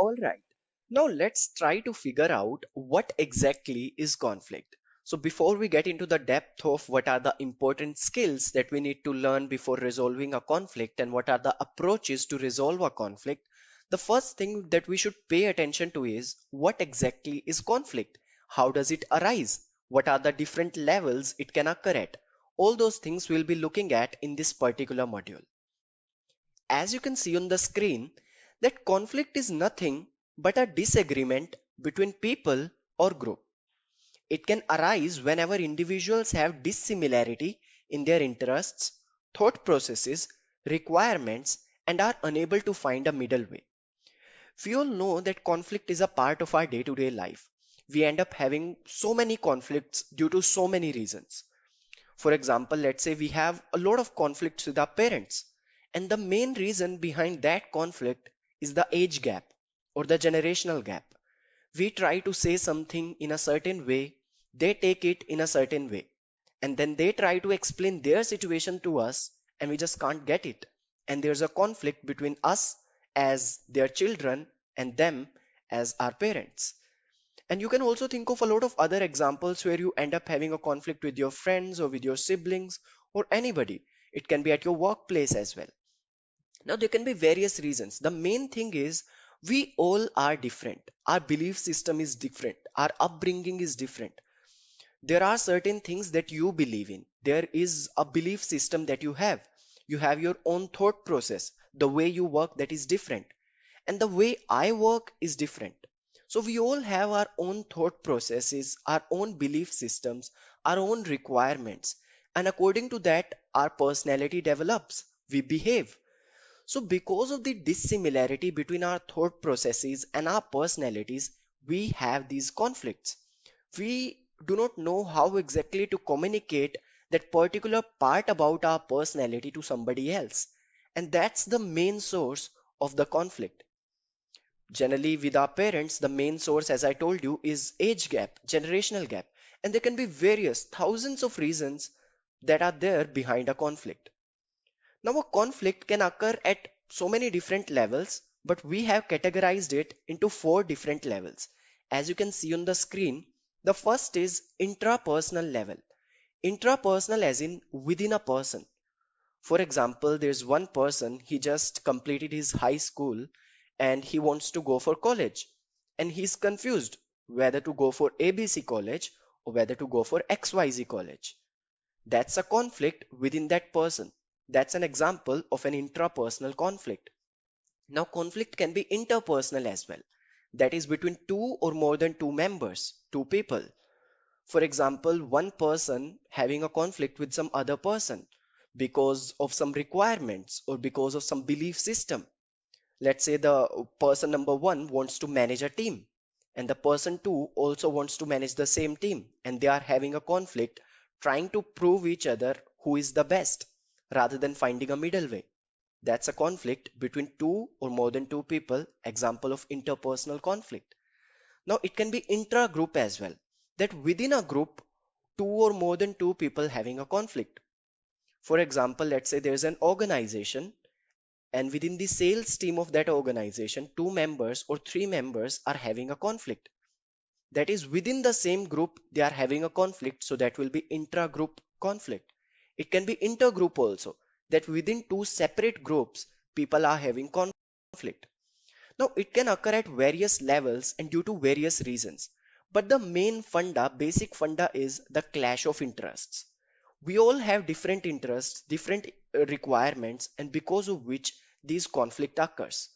Alright, now let's try to figure out what exactly is conflict. So before we get into the depth of what are the important skills that we need to learn before resolving a conflict and what are the approaches to resolve a conflict, the first thing that we should pay attention to is what exactly is conflict? How does it arise? What are the different levels it can occur at? All those things we'll be looking at in this particular module. As you can see on the screen, that conflict is nothing but a disagreement between people or group. It can arise whenever individuals have dissimilarity in their interests, thought processes, requirements, and are unable to find a middle way. We all know that conflict is a part of our day-to-day life. We end up having so many conflicts due to so many reasons. For example, let's say we have a lot of conflicts with our parents, and the main reason behind that conflict is the age gap or the generational gap. We try to say something in a certain way, they take it in a certain way, and then they try to explain their situation to us, and we just can't get it. And there's a conflict between us as their children and them as our parents. And you can also think of a lot of other examples where you end up having a conflict with your friends or with your siblings or anybody. It can be at your workplace as well. Now, there can be various reasons. The main thing is we all are different. Our belief system is different. Our upbringing is different. There are certain things that you believe in. There is a belief system that you have. You have your own thought process. The way you work, that is different. And the way I work is different. So we all have our own thought processes, our own belief systems, our own requirements. And according to that, our personality develops. We behave. So because of the dissimilarity between our thought processes and our personalities, we have these conflicts. We do not know how exactly to communicate that particular part about our personality to somebody else. And that's the main source of the conflict. Generally, with our parents, the main source, as I told you, is age gap, generational gap. And there can be various thousands of reasons that are there behind a conflict. Now, a conflict can occur at so many different levels, but we have categorized it into four different levels. As you can see on the screen, the first is intrapersonal level. Intrapersonal as in within a person. For example, there's one person, he just completed his high school and he wants to go for college. And he's confused whether to go for ABC college or whether to go for XYZ college. That's a conflict within that person. That's an example of an intrapersonal conflict. Now, conflict can be interpersonal as well. That is between two or more than two members, two people. For example, one person having a conflict with some other person because of some requirements or because of some belief system. Let's say the person number one wants to manage a team and the person two also wants to manage the same team, and they are having a conflict trying to prove each other who is the best rather than finding a middle way. That's a conflict between two or more than two people, example of interpersonal conflict. Now it can be intra-group as well, that within a group, two or more than two people having a conflict. For example, let's say there's an organization and within the sales team of that organization, two members or three members are having a conflict. That is within the same group, they are having a conflict. So that will be intra-group conflict. It can be intergroup also, that within two separate groups, people are having conflict. Now, it can occur at various levels and due to various reasons. But the main funda, basic funda is the clash of interests. We all have different interests, different requirements, and because of which these conflict occurs.